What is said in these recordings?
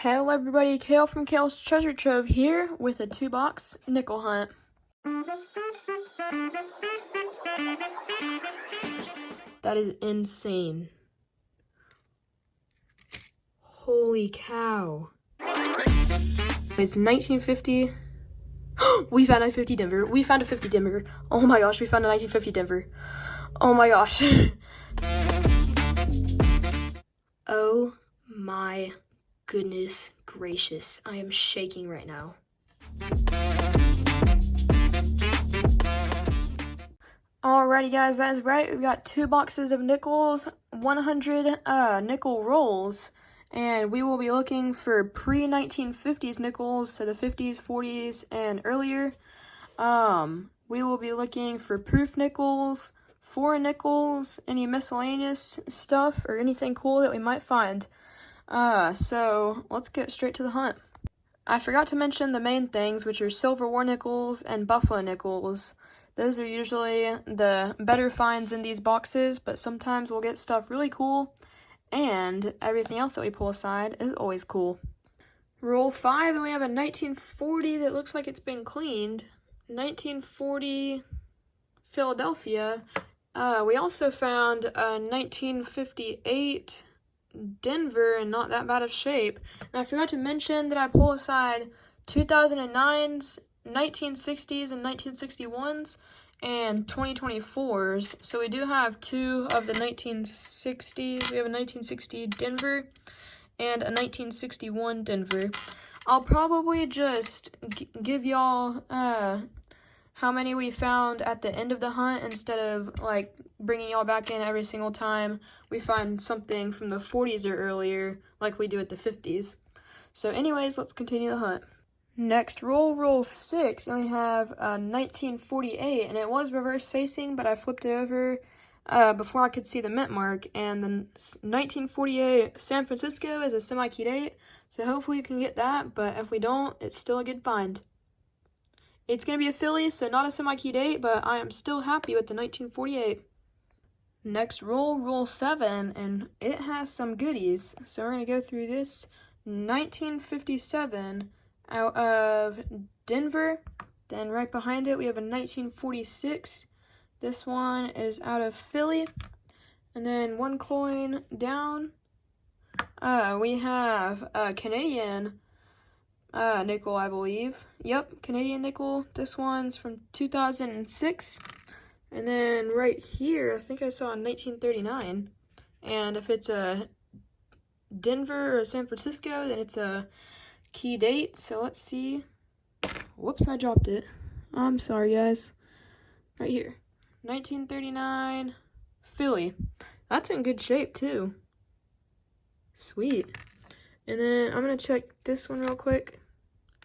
Hello everybody, Kale from Kale's Treasure Trove here with a 2-box nickel hunt. That is insane. Holy cow. It's 1950. We found a 50 Denver. We found a 50 Denver. Oh my gosh, we found a 1950 Denver. Oh my gosh. Oh my goodness gracious. I am shaking right now. Alrighty guys, that is right. We've got 2 boxes of nickels, 100 nickel rolls, and we will be looking for pre-1950s nickels, so the 50s, 40s, and earlier. We will be looking for proof nickels, foreign nickels, any miscellaneous stuff, or anything cool that we might find. So let's get straight to the hunt. I forgot to mention the main things, which are silver war nickels and buffalo nickels. Those are usually the better finds in these boxes, but sometimes we'll get stuff really cool, and everything else that we pull aside is always cool. Roll 5, and we have a 1940 that looks like it's been cleaned. 1940 Philadelphia. We also found a 1958 Denver in not that bad of shape. And I forgot to mention that I pull aside 2009s, 1960s and 1961s, and 2024s. So we do have 2 of the 1960s. We have a 1960 Denver and a 1961 Denver. I'll probably just give y'all how many we found at the end of the hunt instead of like bringing y'all back in every single time we find something from the 40s or earlier like we do at the 50s. So anyways, let's continue the hunt. Next, roll 6, and we have 1948, and it was reverse facing, but I flipped it over before I could see the mint mark, and then 1948 San Francisco is a semi-key date, so hopefully you can get that, but if we don't, it's still a good find. It's going to be a Philly, so not a semi-key date, but I am still happy with the 1948. Next, roll 7, and it has some goodies, so we're going to go through this. 1957 out of Denver. Then right behind it we have a 1946. This one is out of Philly. And then 1 coin down, we have a Canadian nickel, I believe. Yep, Canadian nickel. This one's from 2006. And then right here, I think I saw a 1939. And if it's a Denver or San Francisco, then it's a key date. So let's see. Whoops, I dropped it. I'm sorry, guys. Right here. 1939 Philly. That's in good shape, too. Sweet. And then I'm going to check this one real quick.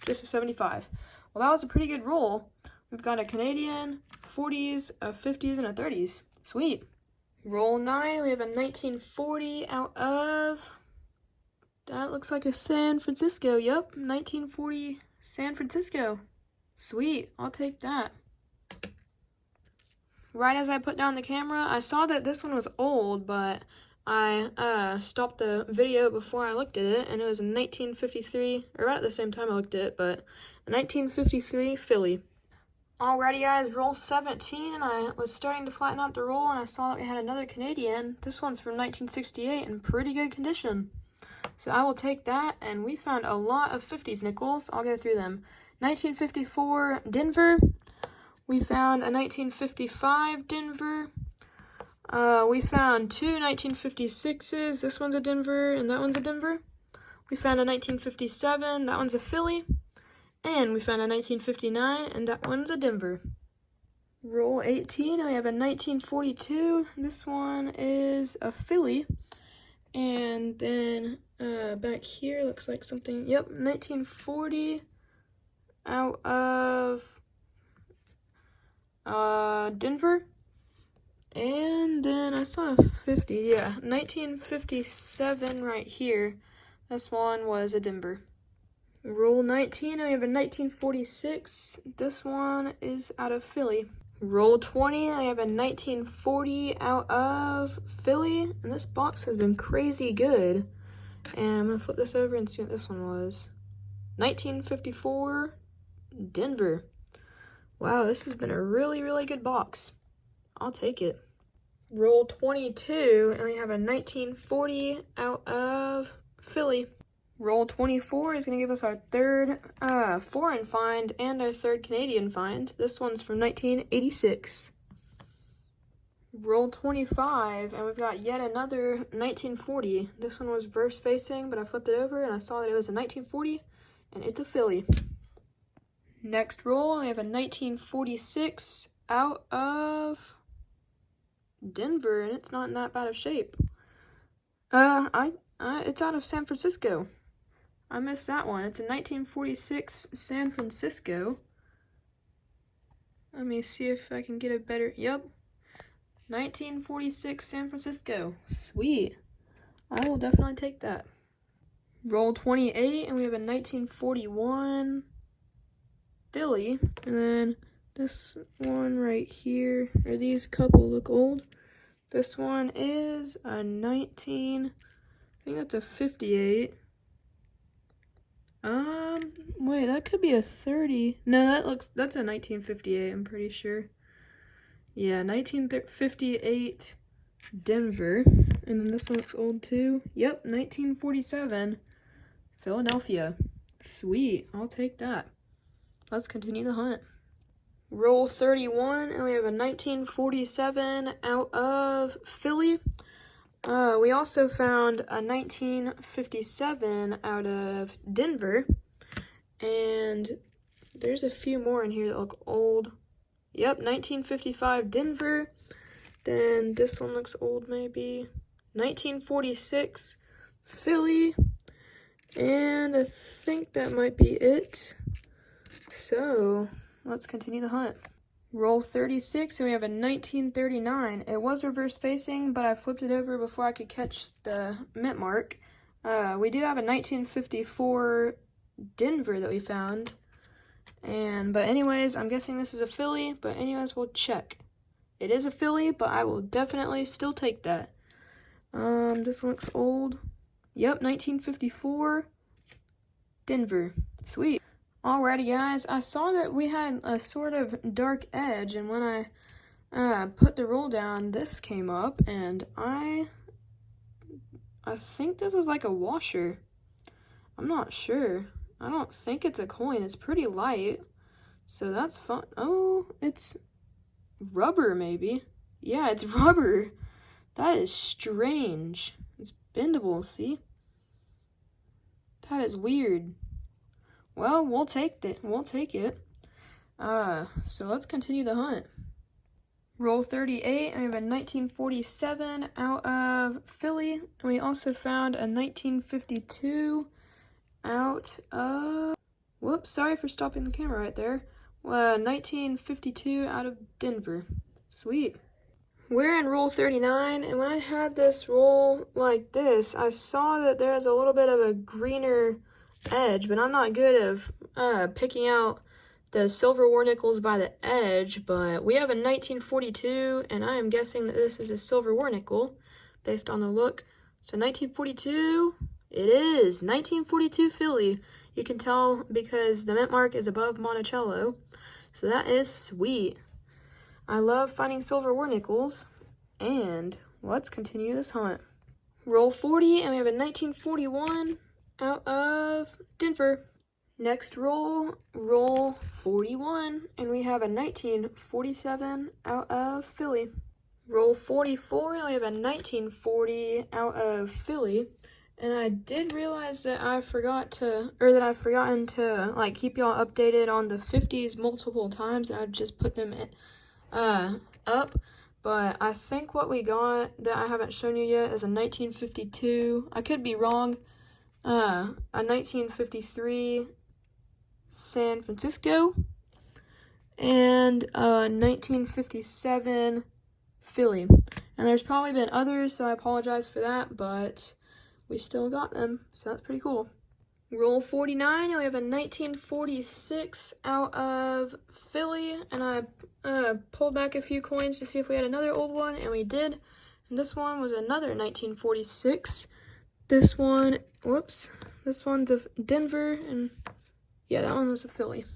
Just a 75. Well, that was a pretty good roll. We've got a Canadian, 40s, a 50s, and a 30s. Sweet. Roll 9, we have a 1940 out of... That looks like a San Francisco. Yep, 1940 San Francisco. Sweet, I'll take that. Right as I put down the camera, I saw that this one was old, but I stopped the video before I looked at it, and it was a 1953, or right at the same time I looked at it, but a 1953 Philly. Alrighty guys, roll 17, and I was starting to flatten out the roll, and I saw that we had another Canadian. This one's from 1968 in pretty good condition. So I will take that, and we found a lot of 50s nickels. I'll go through them. 1954 Denver. We found a 1955 Denver. We found 2 1956s. This one's a Denver, and that one's a Denver. We found a 1957. That one's a Philly. And we found a 1959, and that one's a Denver. Roll 18, we have a 1942. This one is a Philly. And then back here looks like something, yep, 1940 out of Denver. And then I saw a 50, yeah, 1957 right here. This one was a Denver. Roll 19, I have a 1946. This one is out of Philly. Roll 20, I have a 1940 out of Philly, and this box has been crazy good. And I'm going to flip this over and see what this one was. 1954 Denver. Wow, this has been a really, really good box. I'll take it. Roll 22, and we have a 1940 out of Philly. Roll 24 is going to give us our third foreign find and our third Canadian find. This one's from 1986. Roll 25, and we've got yet another 1940. This one was verse facing, but I flipped it over and I saw that it was a 1940, and it's a Philly. Next roll, I have a 1946 out of Denver, and it's not in that bad of shape. It's out of San Francisco. I missed that one. It's a 1946 San Francisco. Let me see if I can get a better, yep. 1946 San Francisco. Sweet. I will definitely take that. Roll 28, and we have a 1941 Philly, and then this one right here, or these couple look old. This one is a I think that's a 58. Wait, that could be a 30. No, that's a 1958, I'm pretty sure. Yeah, 1958 Denver. And then this one looks old too. Yep, 1947 Philadelphia. Sweet, I'll take that. Let's continue the hunt. Roll 31, and we have a 1947 out of Philly. We also found a 1957 out of Denver. And there's a few more in here that look old. Yep, 1955 Denver. Then this one looks old maybe. 1946 Philly. And I think that might be it. So, let's continue the hunt. Roll 36, and we have a 1939. It was reverse facing, but I flipped it over before I could catch the mint mark. We do have a 1954 Denver that we found. But anyways, I'm guessing this is a Philly, but anyways, we'll check. It is a Philly, but I will definitely still take that. This one looks old. Yep, 1954 Denver. Sweet. Alrighty guys, I saw that we had a sort of dark edge, and when I put the roll down, this came up, and I think this is like a washer. I'm not sure. I don't think it's a coin. It's pretty light, so that's fun. Oh, it's rubber maybe. Yeah, it's rubber. That is strange. It's bendable, see? That is weird. Well, we'll take it. We'll take it. So let's continue the hunt. Roll 38, I have a 1947 out of Philly. And we also found a 1952 out of, whoops, sorry for stopping the camera right there. 1952 out of Denver. Sweet. We're in roll 39, and when I had this roll like this, I saw that there's a little bit of a greener edge, but I'm not good at picking out the silver war nickels by the edge. But we have a 1942, and I am guessing that this is a silver war nickel based on the look. So 1942, it is 1942 Philly. You can tell because the mint mark is above Monticello, so that is sweet. I love finding silver war nickels, and let's continue this hunt. Roll 40, and we have a 1941 out of Denver. Next roll, roll 41, and we have a 1947 out of Philly. Roll 44, and we have a 1940 out of Philly. And I did realize that I've forgotten to like keep y'all updated on the 50s multiple times, and I've just put them in, up. But I think what we got that I haven't shown you yet is a 1952. I could be wrong. A 1953 San Francisco, and a 1957 Philly. And there's probably been others, so I apologize for that, but we still got them, so that's pretty cool. Roll 49, and we have a 1946 out of Philly, and I pulled back a few coins to see if we had another old one, and we did. And this one was another 1946 This one, whoops, this one's a Denver, and yeah, that one was a Philly.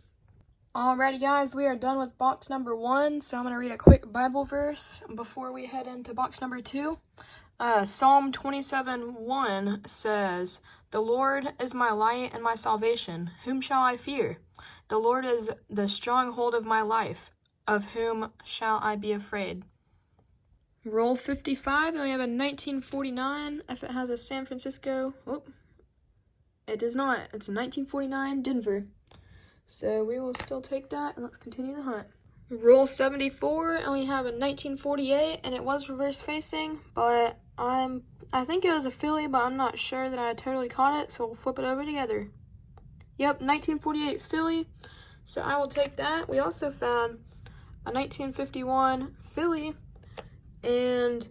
Alrighty guys, we are done with box number 1, so I'm going to read a quick Bible verse before we head into box number 2. Psalm 27:1 says, "The Lord is my light and my salvation. Whom shall I fear? The Lord is the stronghold of my life. Of whom shall I be afraid?" Roll 55, and we have a 1949. If it has a San Francisco, oh, it does not. It's a 1949 Denver. So we will still take that, and let's continue the hunt. Roll 74, and we have a 1948, and it was reverse facing, but I think it was a Philly, but I'm not sure that I totally caught it, so we'll flip it over together. Yep, 1948 Philly, so I will take that. We also found a 1951 Philly, and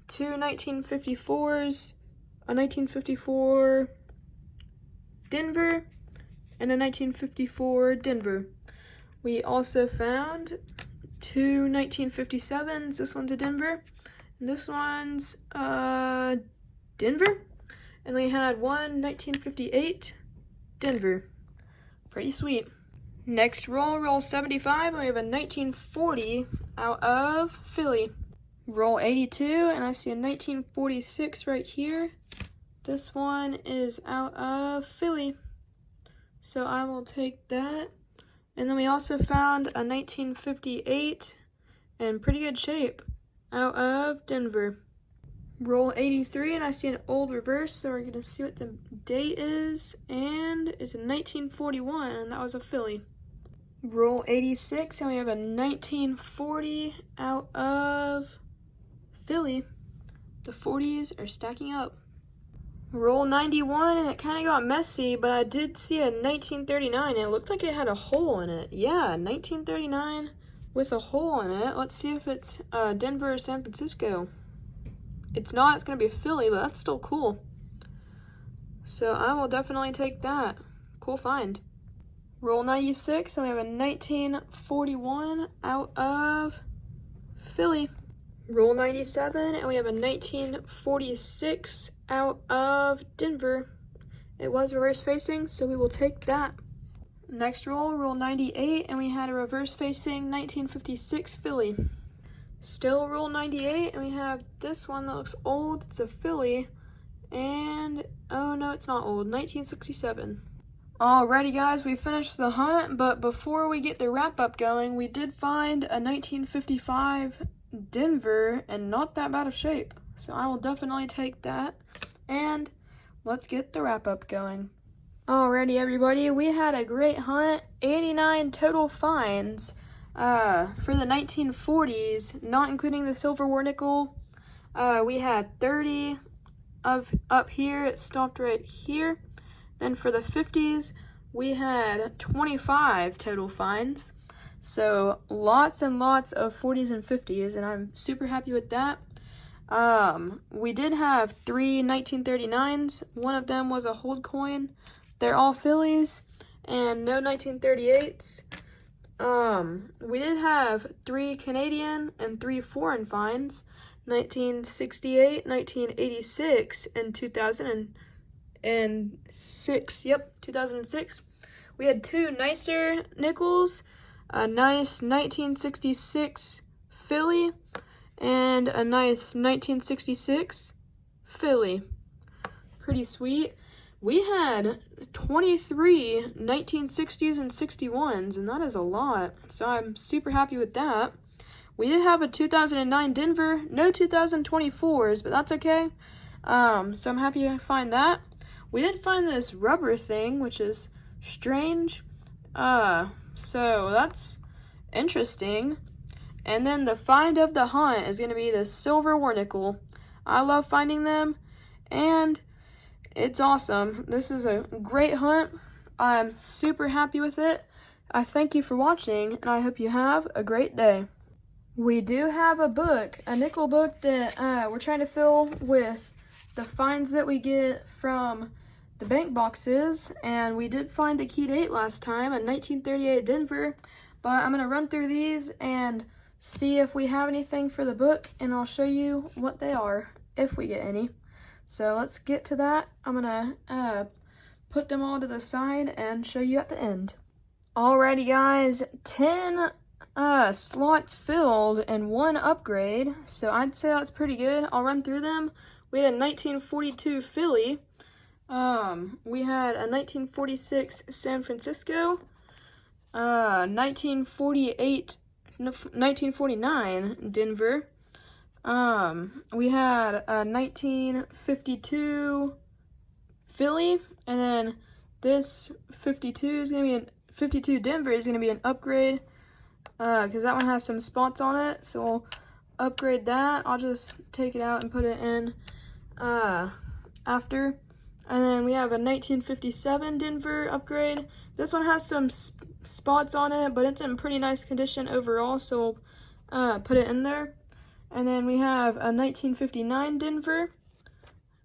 two 1954s, a 1954 Denver, and a 1954 Denver. We also found two 1957s. This one's a Denver, and this one's Denver. And we had one 1958 Denver. Pretty sweet. Next roll 75, and we have a 1940 out of Philly. Roll 82, and I see a 1946 right here. This one is out of Philly, so I will take that. And then we also found a 1958 in pretty good shape out of Denver. Roll 83, and I see an old reverse, so we're going to see what the date is, and it's a 1941, and that was a Philly. Roll 86, and we have a 1940 out of Philly. The 40s are stacking up. Roll 91, and it kind of got messy, but I did see a 1939. It looked like it had a hole in it. Yeah, 1939 with a hole in it. Let's see if it's Denver or San Francisco. It's not. It's going to be Philly, but that's still cool. So I will definitely take that. Cool find. Roll 96, and we have a 1941 out of Philly. Roll 97, and we have a 1946 out of Denver. It was reverse facing, so we will take that. Next roll 98, and we had a reverse facing 1956 Philly. Still roll 98, and we have this one that looks old. It's a Philly, and oh no, it's not old, 1967. Alrighty guys, we finished the hunt, but before we get the wrap up going, we did find a 1955 Denver, and not that bad of shape, so I will definitely take that. And let's get the wrap up going. Alrighty everybody, we had a great hunt. 89 total finds for the 1940s, not including the Silver War nickel. We had 30 up here. It stopped right here. Then for the 50s, we had 25 total finds. So lots and lots of 40s and 50s, and I'm super happy with that. We did have 3 1939s. One of them was a hold coin. They're all Phillies and no 1938s. We did have 3 Canadian and 3 foreign finds, 1968, 1986, and 2006. Yep, 2006. We had 2 nicer nickels, a nice 1966 Philly, and a nice 1966 Philly. Pretty sweet. We had 23 1960s and 61s, and that is a lot, so I'm super happy with that. We did have a 2009 Denver, no 2024s, but that's okay. So I'm happy to find that. We did find this rubber thing, which is strange. So that's interesting. And then the find of the hunt is going to be the Silver War nickel. I love finding them, and it's awesome. This is a great hunt. I'm super happy with it. I thank you for watching, and I hope you have a great day. We do have a book, a nickel book that we're trying to fill with the finds that we get from the bank boxes, and we did find a key date last time, a 1938 Denver, but I'm going to run through these and see if we have anything for the book, and I'll show you what they are, if we get any. So let's get to that. I'm gonna put them all to the side and show you at the end. Alrighty guys, 10 slots filled and 1 upgrade, so I'd say that's pretty good. I'll run through them. We had a 1942 Philly, we had a 1946 San Francisco, 1949 Denver, we had a 1952 Philly, and then this 52 Denver is gonna be an upgrade, because that one has some spots on it, so we'll upgrade that. I'll just take it out and put it in after. And then we have a 1957 Denver upgrade. This one has some spots on it, but it's in pretty nice condition overall, so we'll put it in there. And then we have a 1959 Denver.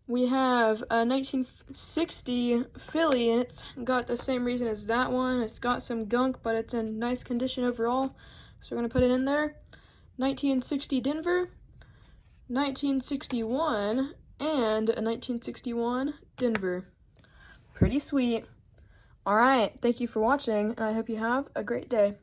We have a 1960 Philly, and it's got the same reason as that one. It's got some gunk, but it's in nice condition overall, so we're going to put it in there. 1960 Denver, 1961, and a 1961 Denver. Pretty sweet. Alright, thank you for watching, and I hope you have a great day.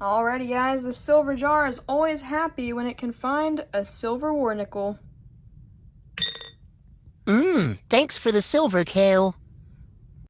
Alrighty guys, the silver jar is always happy when it can find a silver war nickel. Thanks for the silver, Kale.